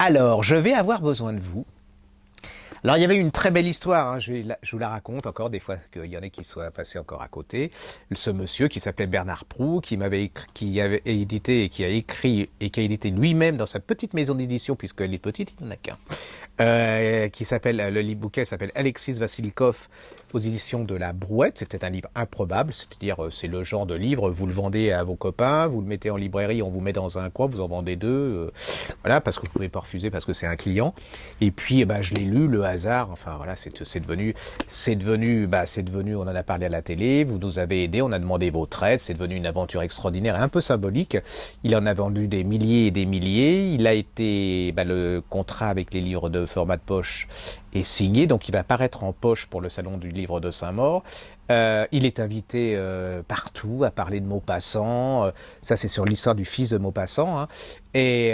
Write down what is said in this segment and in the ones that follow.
Alors, je vais avoir besoin de vous. Alors, il y avait une très belle histoire, hein, je vous la raconte encore, des fois qu'il y en a qui soient passés encore à côté. Ce monsieur qui s'appelait Bernard Proulx, qui avait édité et qui a écrit et qui a édité lui-même dans sa petite maison d'édition, puisqu'elle est petite, il n'en a qu'un, qui s'appelle, le bouquin s'appelle Alexis Vasilkov aux éditions de la Brouette. C'était un livre improbable, c'est-à-dire c'est le genre de livre, vous le vendez à vos copains, vous le mettez en librairie, on vous met dans un coin, vous en vendez deux, voilà, parce que vous pouvez pas refuser parce que c'est un client. Et puis, je l'ai lu, le hasard, enfin voilà, c'est devenu, on en a parlé à la télé, vous nous avez aidés, on a demandé votre aide, c'est devenu une aventure extraordinaire et un peu symbolique. Il en a vendu des milliers et des milliers, il a été, le contrat avec les livres de format de poche est signé, donc il va paraître en poche pour le salon du livre de Saint-Maur. Il est invité partout à parler de Maupassant. Ça, c'est sur l'histoire du fils de Maupassant. Hein. Et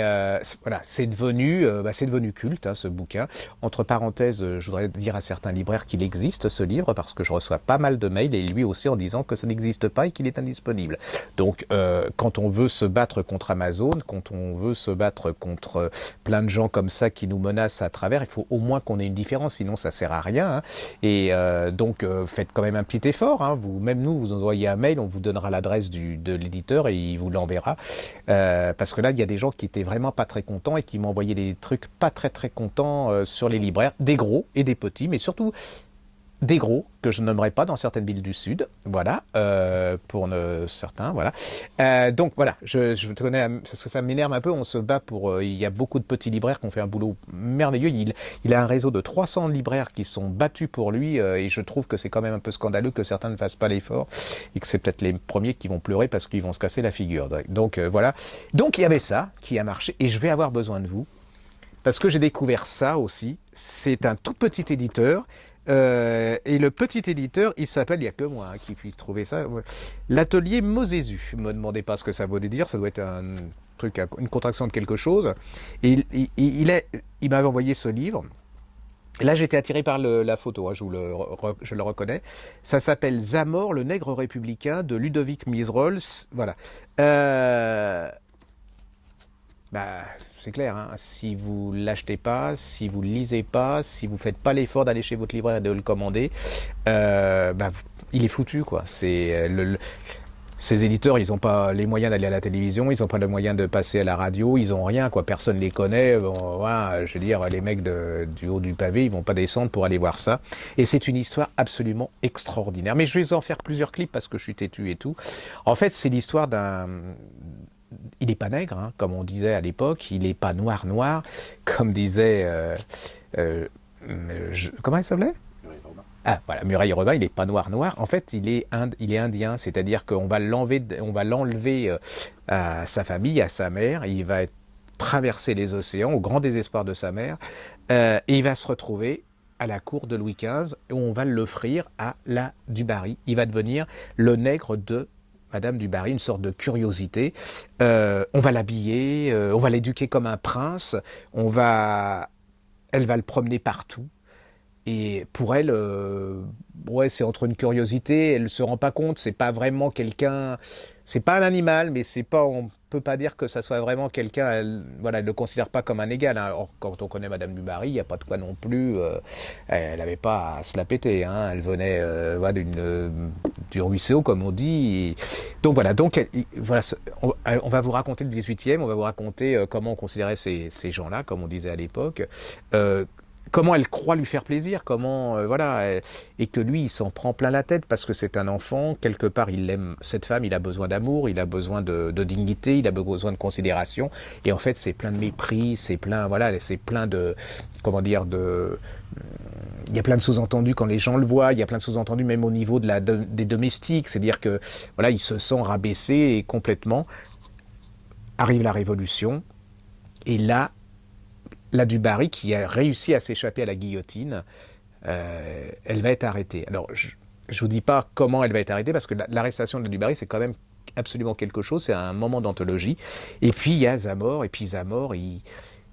voilà, c'est devenu culte, hein, ce bouquin. Entre parenthèses, je voudrais dire à certains libraires qu'il existe ce livre parce que je reçois pas mal de mails et lui aussi en disant que ça n'existe pas et qu'il est indisponible. Donc, quand on veut se battre contre Amazon, quand on veut se battre contre plein de gens comme ça qui nous menacent à travers, il faut au moins qu'on ait une différence, sinon ça sert à rien. Hein. Et donc, faites quand même un petit effort. Hein. Même nous, vous envoyez un mail, on vous donnera l'adresse de l'éditeur et il vous l'enverra. Parce que là, il y a des gens qui étaient vraiment pas très contents et qui m'envoyaient des trucs pas très très contents sur les libraires, des gros et des petits, mais surtout des gros que je nommerai pas dans certaines villes du Sud, voilà, pour certains, voilà. Donc voilà, je tenais parce que ça m'énerve un peu, on se bat pour, il y a beaucoup de petits libraires qui ont fait un boulot merveilleux, il a un réseau de 300 libraires qui sont battus pour lui, et je trouve que c'est quand même un peu scandaleux que certains ne fassent pas l'effort, et que c'est peut-être les premiers qui vont pleurer parce qu'ils vont se casser la figure. Donc voilà, donc il y avait ça qui a marché, et je vais avoir besoin de vous, parce que j'ai découvert ça aussi, c'est un tout petit éditeur. Et le petit éditeur, il s'appelle, il n'y a que moi qui puisse trouver ça, l'atelier Mosésu. Ne me demandez pas ce que ça veut dire, ça doit être un truc, une contraction de quelque chose. Et il m'avait envoyé ce livre. Et là, j'étais attiré par la photo, hein, je le reconnais. Ça s'appelle Zamor, le nègre républicain de Ludovic Miserolles. Voilà. C'est clair, hein. Si vous l'achetez pas, si vous le lisez pas, si vous faites pas l'effort d'aller chez votre libraire et de le commander, il est foutu, quoi. Ces éditeurs, ils n'ont pas les moyens d'aller à la télévision, ils n'ont pas les moyens de passer à la radio, ils n'ont rien, quoi. Personne les connaît. Bon, voilà, je veux dire, les mecs du haut du pavé, ils vont pas descendre pour aller voir ça. Et c'est une histoire absolument extraordinaire. Mais je vais en faire plusieurs clips parce que je suis têtu et tout. En fait, c'est l'histoire il n'est pas nègre, hein, comme on disait à l'époque, il n'est pas noir, comme disait... comment il s'appelait ? Ah, voilà, Muraille Robin, il n'est pas noir. En fait, il est indien, c'est-à-dire qu'on va l'enlever à sa famille, à sa mère, et il va traverser les océans au grand désespoir de sa mère, et il va se retrouver à la cour de Louis XV, où on va l'offrir à la Dubarry. Il va devenir le nègre de Madame Dubarry, une sorte de curiosité. On va l'habiller, on va l'éduquer comme un prince, elle va le promener partout. Et pour elle, c'est entre une curiosité, elle ne se rend pas compte, c'est pas vraiment quelqu'un, c'est pas un animal, mais on peut pas dire que ça soit vraiment quelqu'un, elle le considère pas comme un égal. Hein. Or, quand on connaît Madame Dubarry, il n'y a pas de quoi non plus, elle n'avait pas à se la péter, hein. Elle venait du ruisseau, comme on dit. Donc voilà, on va vous raconter le 18e, on va vous raconter comment on considérait ces gens-là, comme on disait à l'époque. Comment elle croit lui faire plaisir, et que lui, il s'en prend plein la tête parce que c'est un enfant, quelque part, il aime cette femme, il a besoin d'amour, il a besoin de dignité, il a besoin de considération, et en fait, c'est plein de mépris, c'est plein de, il y a plein de sous-entendus quand les gens le voient, il y a plein de sous-entendus même au niveau des domestiques, c'est-à-dire que, il se sent rabaissé et complètement. Arrive la Révolution, et là, la Dubarry, qui a réussi à s'échapper à la guillotine, elle va être arrêtée. Alors, je ne vous dis pas comment elle va être arrêtée, parce que l'arrestation de la Dubarry, c'est quand même absolument quelque chose, c'est un moment d'anthologie. Et puis, il y a Zamor, il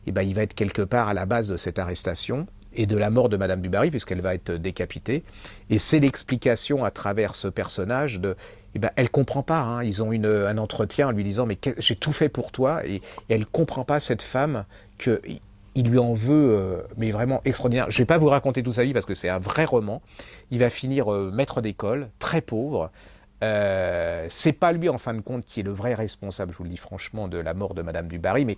va être quelque part à la base de cette arrestation et de la mort de Madame Dubarry, puisqu'elle va être décapitée. Et c'est l'explication à travers ce personnage elle comprend pas, hein. Ils ont un entretien en lui disant « Mais j'ai tout fait pour toi », et elle comprend pas, cette femme, que il lui en veut, mais vraiment extraordinaire. Je ne vais pas vous raconter toute sa vie parce que c'est un vrai roman. Il va finir maître d'école, très pauvre. C'est pas lui, en fin de compte, qui est le vrai responsable, je vous le dis franchement, de la mort de Madame du Barry, mais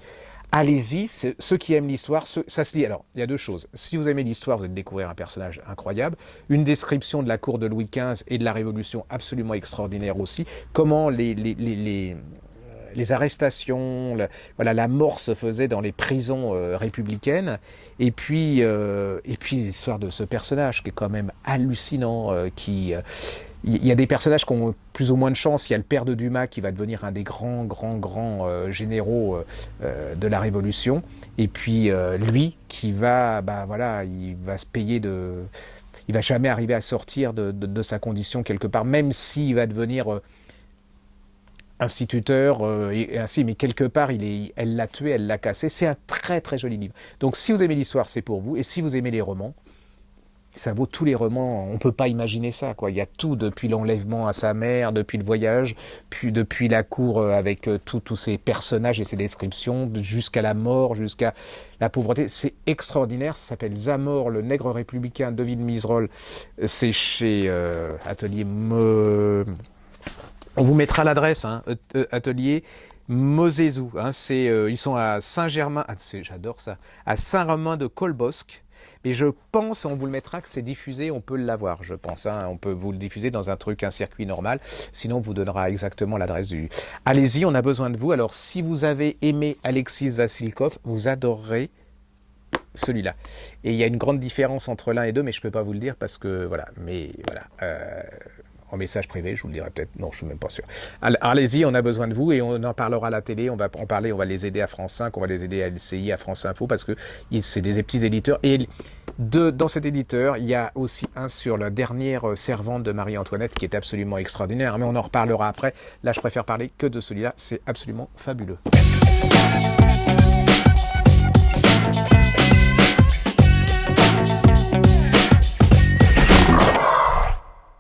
allez-y, ceux qui aiment l'histoire, ça se lit. Alors, il y a deux choses. Si vous aimez l'histoire, vous allez découvrir un personnage incroyable, une description de la cour de Louis XV et de la Révolution absolument extraordinaire aussi, comment les arrestations, voilà, la mort se faisait dans les prisons républicaines, et puis l'histoire de ce personnage qui est quand même hallucinant, il y a des personnages qui ont plus ou moins de chance. Il y a le père de Dumas qui va devenir un des grands généraux de la Révolution, et puis lui qui va, bah voilà, il va se payer il va jamais arriver à sortir de sa condition quelque part, même s'il va devenir instituteur, et ainsi, mais quelque part, elle l'a tué, elle l'a cassé. C'est un très très joli livre. Donc si vous aimez l'histoire, c'est pour vous, et si vous aimez les romans, ça vaut tous les romans, on ne peut pas imaginer ça, quoi. Il y a tout, depuis l'enlèvement à sa mère, depuis le voyage, puis depuis la cour avec tous ces personnages et ces descriptions, jusqu'à la mort, jusqu'à la pauvreté. C'est extraordinaire, ça s'appelle Zamor, le nègre républicain de Villes-Miserolles. C'est chez Atelier... On vous mettra l'adresse, hein, Atelier Mosezou. Hein, ils sont à Saint-Germain, j'adore ça, à Saint-Romain-de-Colbosc. Et je pense, on vous le mettra, que c'est diffusé, on peut l'avoir, je pense. Hein, on peut vous le diffuser dans un circuit normal. Sinon, on vous donnera exactement l'adresse du... Allez-y, on a besoin de vous. Alors, si vous avez aimé Alexis Vassilkov, vous adorerez celui-là. Et il y a une grande différence entre l'un et deux, mais je ne peux pas vous le dire parce que, voilà. Mais voilà. En message privé, je vous le dirai peut-être. Non, je ne suis même pas sûr. Allez-y, on a besoin de vous et on en parlera à la télé. On va en parler, on va les aider à France 5, on va les aider à LCI, à France Info, parce que c'est des petits éditeurs. Et dans cet éditeur, il y a aussi un sur la dernière servante de Marie-Antoinette qui est absolument extraordinaire. Mais on en reparlera après. Là, je préfère parler que de celui-là. C'est absolument fabuleux.